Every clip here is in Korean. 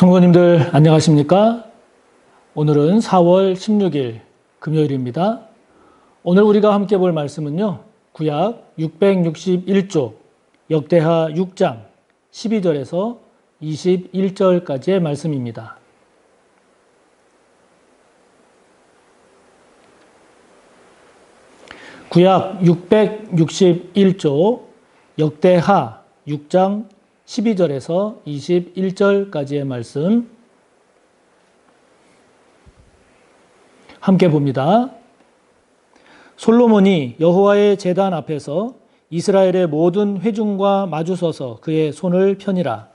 성도님들 안녕하십니까? 오늘은 4월 16일 금요일입니다. 오늘 우리가 함께 볼 말씀은요. 구약 661조 역대하 6장 12절에서 21절까지의 말씀입니다. 구약 661조 역대하 6장 12절에서 21절까지의 말씀 함께 봅니다. 솔로몬이 여호와의 제단 앞에서 이스라엘의 모든 회중과 마주서서 그의 손을 펴니라.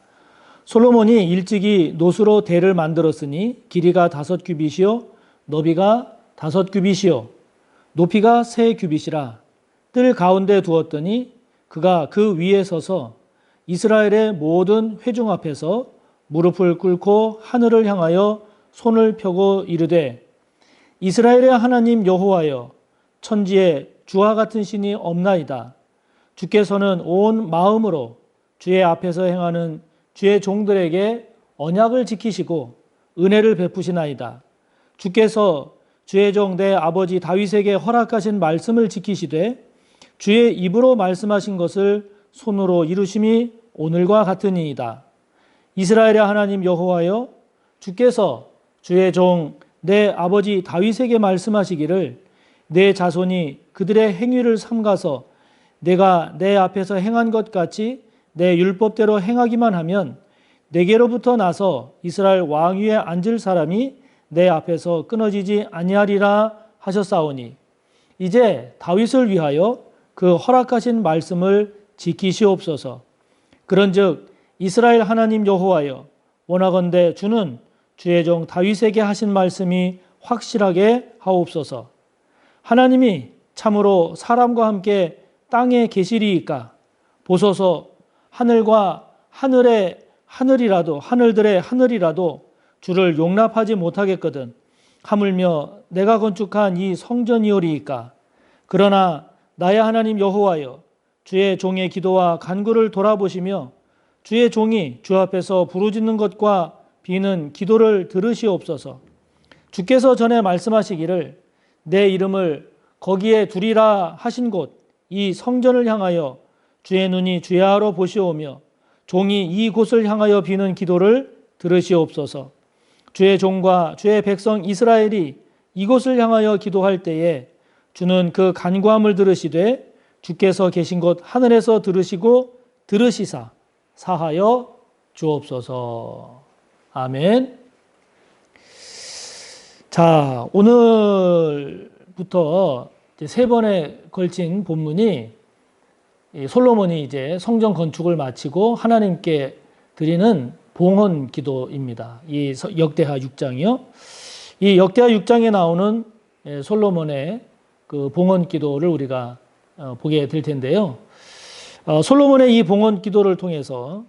솔로몬이 일찍이 노수로 대를 만들었으니 길이가 5규빗이요 너비가 5규빗이요 높이가 3규빗이라. 뜰 가운데 두었더니 그가 그 위에 서서 이스라엘의 모든 회중 앞에서 무릎을 꿇고 하늘을 향하여 손을 펴고 이르되 이스라엘의 하나님 여호와여 천지에 주와 같은 신이 없나이다. 주께서는 온 마음으로 주의 앞에서 행하는 주의 종들에게 언약을 지키시고 은혜를 베푸시나이다. 주께서 주의 종 내 아버지 다윗에게 허락하신 말씀을 지키시되 주의 입으로 말씀하신 것을 손으로 이루심이 오늘과 같으니이다. 이스라엘의 하나님 여호와여 주께서 주의 종 내 아버지 다윗에게 말씀하시기를 내 자손이 그들의 행위를 삼가서 내가 내 앞에서 행한 것 같이 내 율법대로 행하기만 하면 내게로부터 나서 이스라엘 왕위에 앉을 사람이 내 앞에서 끊어지지 아니하리라 하셨사오니 이제 다윗을 위하여 그 허락하신 말씀을 지키시옵소서. 그런즉 이스라엘 하나님 여호와여 원하건대 주는 주의 종 다윗에게 하신 말씀이 확실하게 하옵소서. 하나님이 참으로 사람과 함께 땅에 계시리이까 보소서. 하늘과 하늘들의 하늘이라도 주를 용납하지 못하겠거든 하물며 내가 건축한 이 성전이오리이까. 그러나 나의 하나님 여호와여 주의 종의 기도와 간구를 돌아보시며 주의 종이 주 앞에서 부르짖는 것과 비는 기도를 들으시옵소서. 주께서 전에 말씀하시기를 내 이름을 거기에 두리라 하신 곳 이 성전을 향하여 주의 눈이 주야로 보시오며 종이 이 곳을 향하여 비는 기도를 들으시옵소서. 주의 종과 주의 백성 이스라엘이 이곳을 향하여 기도할 때에 주는 그 간구함을 들으시되 주께서 계신 곳 하늘에서 들으시고 들으시사 사하여 주옵소서. 아멘. 자, 오늘부터 세 번에 걸친 본문이 솔로몬이 이제 성전 건축을 마치고 하나님께 드리는 봉헌 기도입니다. 이 역대하 6장이요. 이 역대하 6장에 나오는 솔로몬의 그 봉헌 기도를 우리가 보게 될 텐데요. 솔로몬의 이 봉헌 기도를 통해서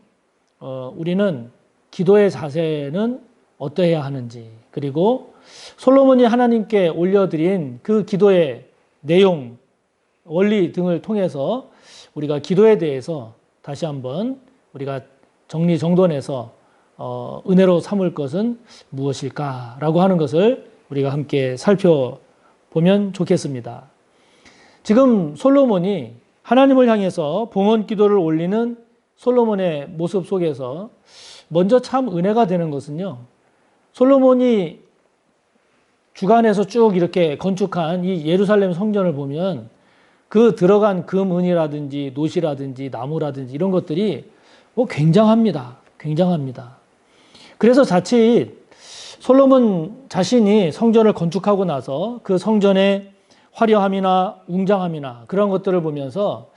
우리는 기도의 자세는 어떠해야 하는지, 그리고 솔로몬이 하나님께 올려드린 그 기도의 내용, 원리 등을 통해서 우리가 기도에 대해서 다시 한번 우리가 정리정돈해서 은혜로 삼을 것은 무엇일까라고 하는 것을 우리가 함께 살펴보면 좋겠습니다. 지금 솔로몬이 하나님을 향해서 봉헌 기도를 올리는 솔로몬의 모습 속에서 먼저 참 은혜가 되는 것은요. 솔로몬이 주간에서 쭉 이렇게 건축한 이 예루살렘 성전을 보면 그 들어간 금은이라든지 노시라든지 나무라든지 이런 것들이 굉장합니다. 굉장합니다. 그래서 자칫 솔로몬 자신이 성전을 건축하고 나서 그 성전의 화려함이나 웅장함이나 그런 것들을 보면서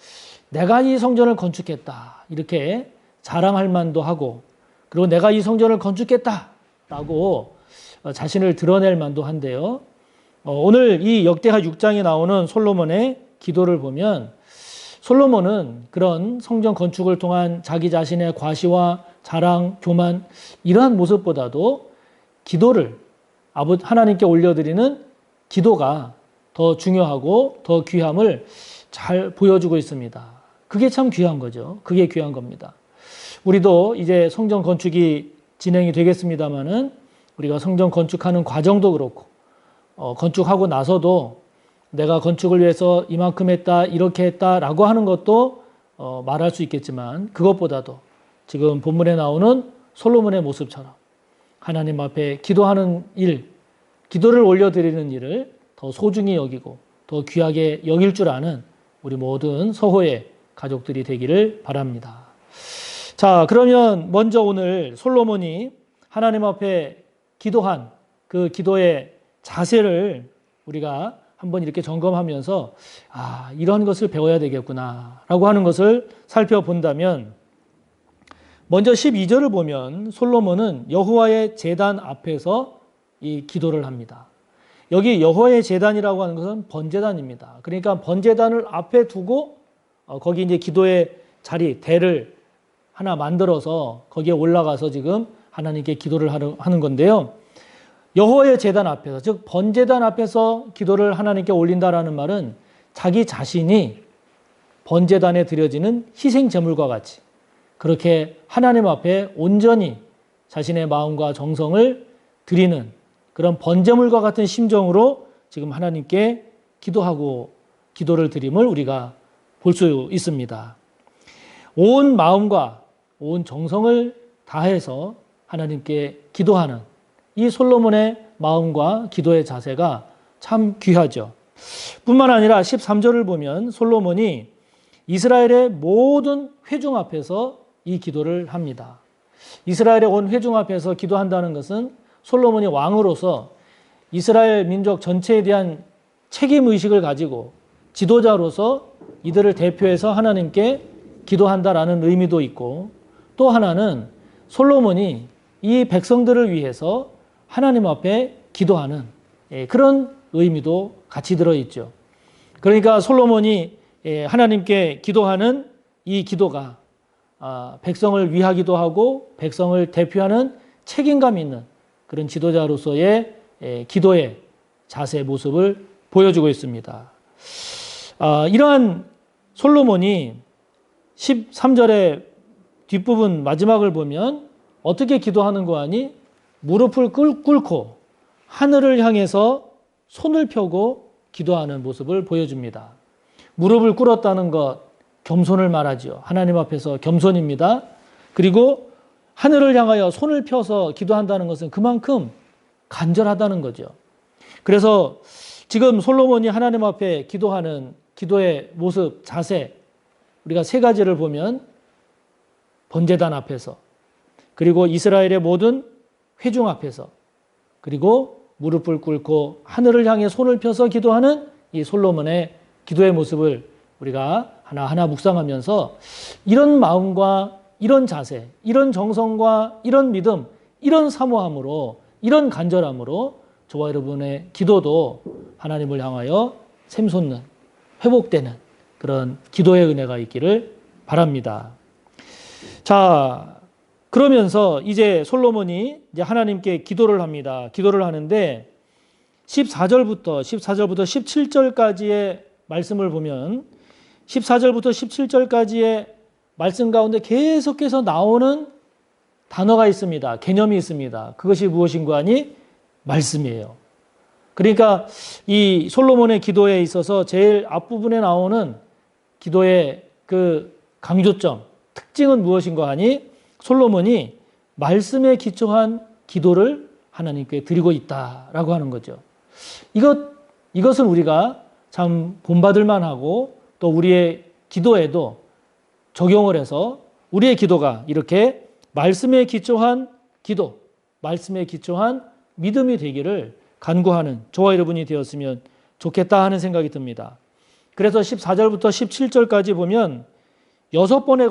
내가 이 성전을 건축했다 이렇게 자랑할 만도 하고, 그리고 내가 이 성전을 건축했다라고 자신을 드러낼 만도 한데요. 오늘 이 역대하 6장에 나오는 솔로몬의 기도를 보면 솔로몬은 그런 성전 건축을 통한 자기 자신의 과시와 자랑, 교만 이러한 모습보다도 기도를 하나님께 올려드리는 기도가 더 중요하고 더 귀함을 잘 보여주고 있습니다. 그게 참 귀한 거죠. 그게 귀한 겁니다. 우리도 이제 성전 건축이 진행이 되겠습니다마는 우리가 성전 건축하는 과정도 그렇고 건축하고 나서도 내가 건축을 위해서 이만큼 했다, 이렇게 했다라고 하는 것도 말할 수 있겠지만 그것보다도 지금 본문에 나오는 솔로몬의 모습처럼 하나님 앞에 기도하는 일, 기도를 올려드리는 일을 더 소중히 여기고 더 귀하게 여길 줄 아는 우리 모든 서호의 가족들이 되기를 바랍니다. 자, 그러면 먼저 오늘 솔로몬이 하나님 앞에 기도한 그 기도의 자세를 우리가 한번 이렇게 점검하면서 이런 것을 배워야 되겠구나 라고 하는 것을 살펴본다면 먼저 12절을 보면 솔로몬은 여호와의 제단 앞에서 이 기도를 합니다. 여기 여호와의 제단이라고 하는 것은 번제단입니다. 그러니까 번제단을 앞에 두고 거기 이제 기도의 자리, 대를 하나 만들어서 거기에 올라가서 지금 하나님께 기도를 하는 건데요. 여호와의 제단 앞에서, 즉 번제단 앞에서 기도를 하나님께 올린다라는 말은 자기 자신이 번제단에 드려지는 희생 제물과 같이 그렇게 하나님 앞에 온전히 자신의 마음과 정성을 드리는 그런 번제물과 같은 심정으로 지금 하나님께 기도하고 기도를 드림을 우리가 볼 수 있습니다. 온 마음과 온 정성을 다해서 하나님께 기도하는 이 솔로몬의 마음과 기도의 자세가 참 귀하죠. 뿐만 아니라 13절을 보면 솔로몬이 이스라엘의 모든 회중 앞에서 이 기도를 합니다. 이스라엘의 온 회중 앞에서 기도한다는 것은 솔로몬이 왕으로서 이스라엘 민족 전체에 대한 책임의식을 가지고 지도자로서 이들을 대표해서 하나님께 기도한다라는 의미도 있고 또 하나는 솔로몬이 이 백성들을 위해서 하나님 앞에 기도하는 그런 의미도 같이 들어있죠. 그러니까 솔로몬이 하나님께 기도하는 이 기도가 백성을 위하기도 하고 백성을 대표하는 책임감 있는 그런 지도자로서의 기도의 자세 모습을 보여주고 있습니다. 이러한 솔로몬이 13절의 뒷부분 마지막을 보면 어떻게 기도하는 거 아니? 무릎을 꿇고 하늘을 향해서 손을 펴고 기도하는 모습을 보여줍니다. 무릎을 꿇었다는 것, 겸손을 말하죠. 하나님 앞에서 겸손입니다. 그리고 하늘을 향하여 손을 펴서 기도한다는 것은 그만큼 간절하다는 거죠. 그래서 지금 솔로몬이 하나님 앞에 기도하는 기도의 모습, 자세, 우리가 세 가지를 보면 번제단 앞에서, 그리고 이스라엘의 모든 회중 앞에서, 그리고 무릎을 꿇고 하늘을 향해 손을 펴서 기도하는 이 솔로몬의 기도의 모습을 우리가 하나하나 묵상하면서 이런 마음과 이런 자세, 이런 정성과 이런 믿음, 이런 사모함으로, 이런 간절함으로 저와 여러분의 기도도 하나님을 향하여 샘솟는, 회복되는 그런 기도의 은혜가 있기를 바랍니다. 자, 그러면서 이제 솔로몬이 이제 하나님께 기도를 합니다. 기도를 하는데 14절부터 17절까지의 말씀을 보면 14절부터 17절까지의 말씀 가운데 계속해서 나오는 단어가 있습니다. 개념이 있습니다. 그것이 무엇인가 하니 말씀이에요. 그러니까 이 솔로몬의 기도에 있어서 제일 앞부분에 나오는 기도의 그 강조점, 특징은 무엇인가 하니 솔로몬이 말씀에 기초한 기도를 하나님께 드리고 있다라고 하는 거죠. 이것은 우리가 참 본받을 만하고 또 우리의 기도에도 적용을 해서 우리의 기도가 이렇게 말씀에 기초한 기도, 말씀에 기초한 믿음이 되기를 간구하는 저와 여러분이 되었으면 좋겠다 하는 생각이 듭니다. 그래서 14절부터 17절까지 보면 6번에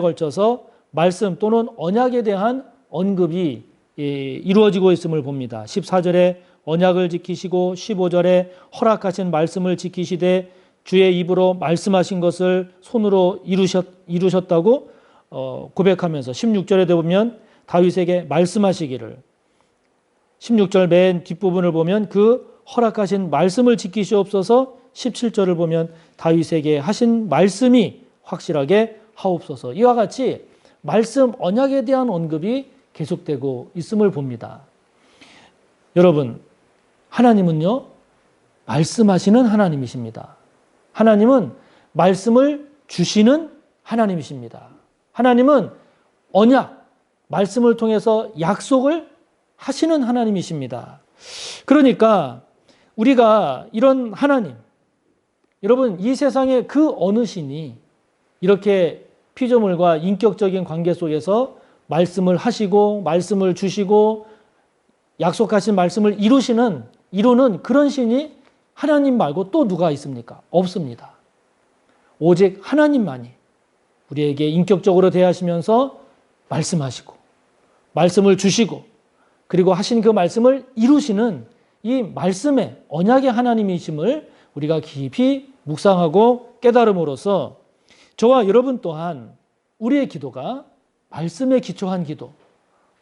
걸쳐서 말씀 또는 언약에 대한 언급이 이루어지고 있음을 봅니다. 14절에 언약을 지키시고 15절에 허락하신 말씀을 지키시되 주의 입으로 말씀하신 것을 손으로 이루셨다고 고백하면서 16절에 보면 다윗에게 말씀하시기를 16절 맨 뒷부분을 보면 그 허락하신 말씀을 지키시옵소서 17절을 보면 다윗에게 하신 말씀이 확실하게 하옵소서. 이와 같이 말씀 언약에 대한 언급이 계속되고 있음을 봅니다. 여러분, 하나님은요, 말씀하시는 하나님이십니다. 하나님은 말씀을 주시는 하나님이십니다. 하나님은 언약, 말씀을 통해서 약속을 하시는 하나님이십니다. 그러니까 우리가 이런 하나님, 여러분, 이 세상의 그 어느 신이 이렇게 피조물과 인격적인 관계 속에서 말씀을 하시고 말씀을 주시고 약속하신 말씀을 이루는 그런 신이 하나님 말고 또 누가 있습니까? 없습니다. 오직 하나님만이 우리에게 인격적으로 대하시면서 말씀하시고 말씀을 주시고 그리고 하신 그 말씀을 이루시는 이 말씀의 언약의 하나님이심을 우리가 깊이 묵상하고 깨달음으로써 저와 여러분 또한 우리의 기도가 말씀에 기초한 기도,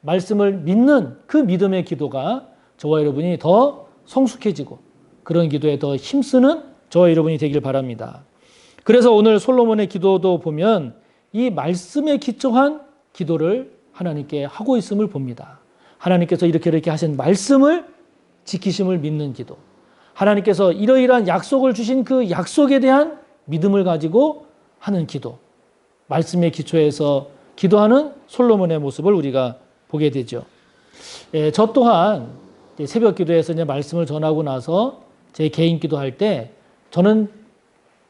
말씀을 믿는 그 믿음의 기도가 저와 여러분이 더 성숙해지고 그런 기도에 더 힘쓰는 저와 여러분이 되길 바랍니다. 그래서 오늘 솔로몬의 기도도 보면 이 말씀에 기초한 기도를 하나님께 하고 있음을 봅니다. 하나님께서 이렇게 하신 말씀을 지키심을 믿는 기도, 하나님께서 이러이러한 약속을 주신 그 약속에 대한 믿음을 가지고 하는 기도, 말씀에 기초해서 기도하는 솔로몬의 모습을 우리가 보게 되죠. 저 또한 새벽 기도에서 이제 말씀을 전하고 나서 제 개인 기도할 때 저는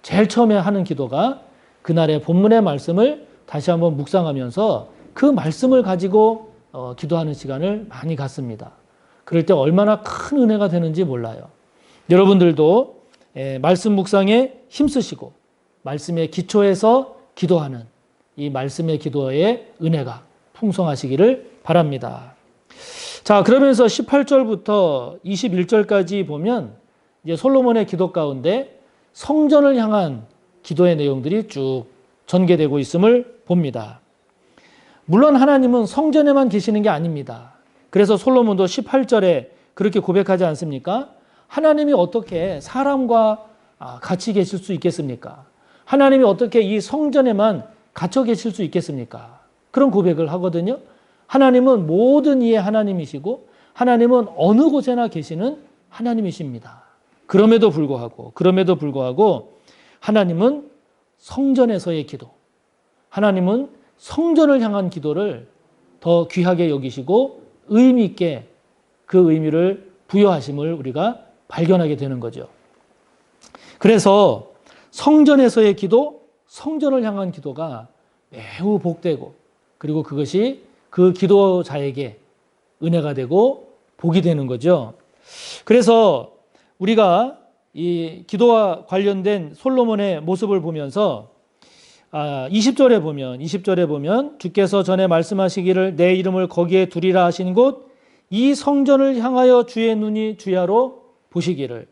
제일 처음에 하는 기도가 그날의 본문의 말씀을 다시 한번 묵상하면서 그 말씀을 가지고 기도하는 시간을 많이 갖습니다. 그럴 때 얼마나 큰 은혜가 되는지 몰라요. 여러분들도 말씀 묵상에 힘쓰시고 말씀에 기초해서 기도하는 이 말씀의 기도의 은혜가 풍성하시기를 바랍니다. 자, 그러면서 18절부터 21절까지 보면 이제 솔로몬의 기도 가운데 성전을 향한 기도의 내용들이 쭉 전개되고 있음을 봅니다. 물론 하나님은 성전에만 계시는 게 아닙니다. 그래서 솔로몬도 18절에 그렇게 고백하지 않습니까? 하나님이 어떻게 사람과 같이 계실 수 있겠습니까? 하나님이 어떻게 이 성전에만 갇혀 계실 수 있겠습니까? 그런 고백을 하거든요. 하나님은 모든 이의 하나님이시고 하나님은 어느 곳에나 계시는 하나님이십니다. 그럼에도 불구하고 하나님은 성전에서의 기도, 하나님은 성전을 향한 기도를 더 귀하게 여기시고 의미 있게 그 의미를 부여하심을 우리가 발견하게 되는 거죠. 그래서 성전에서의 기도, 성전을 향한 기도가 매우 복되고 그리고 그것이 그 기도자에게 은혜가 되고 복이 되는 거죠. 그래서 우리가 이 기도와 관련된 솔로몬의 모습을 보면서 20절에 보면 주께서 전에 말씀하시기를 내 이름을 거기에 두리라 하신 곳 이 성전을 향하여 주의 눈이 주야로 보시기를,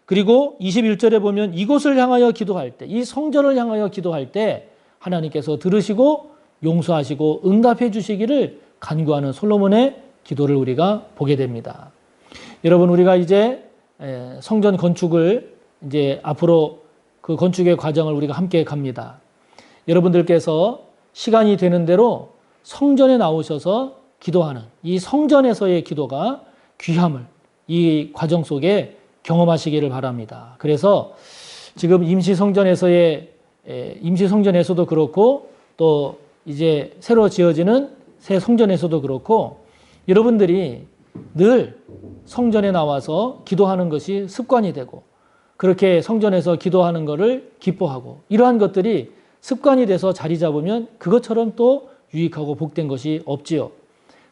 그리고 21절에 보면 이곳을 향하여 기도할 때, 이 성전을 향하여 기도할 때 하나님께서 들으시고 용서하시고 응답해 주시기를 간구하는 솔로몬의 기도를 우리가 보게 됩니다. 여러분, 우리가 이제 성전 건축을 이제 앞으로 그 건축의 과정을 우리가 함께 갑니다. 여러분들께서 시간이 되는 대로 성전에 나오셔서 기도하는 이 성전에서의 기도가 귀함을 이 과정 속에 경험하시기를 바랍니다. 그래서 지금 임시성전에서도 그렇고 또 이제 새로 지어지는 새 성전에서도 그렇고 여러분들이 늘 성전에 나와서 기도하는 것이 습관이 되고 그렇게 성전에서 기도하는 것을 기뻐하고 이러한 것들이 습관이 돼서 자리 잡으면 그것처럼 또 유익하고 복된 것이 없지요.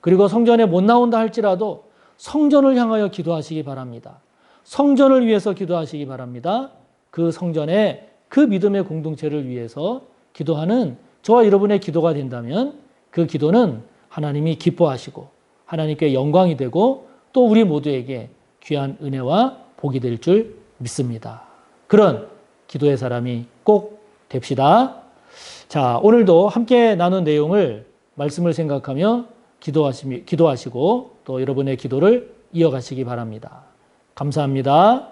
그리고 성전에 못 나온다 할지라도 성전을 향하여 기도하시기 바랍니다. 성전을 위해서 기도하시기 바랍니다. 그 성전에 그 믿음의 공동체를 위해서 기도하는 저와 여러분의 기도가 된다면 그 기도는 하나님이 기뻐하시고 하나님께 영광이 되고 또 우리 모두에게 귀한 은혜와 복이 될 줄 믿습니다. 그런 기도의 사람이 꼭 됩시다. 자, 오늘도 함께 나눈 내용을 말씀을 생각하며 기도하시고 또 여러분의 기도를 이어가시기 바랍니다. 감사합니다.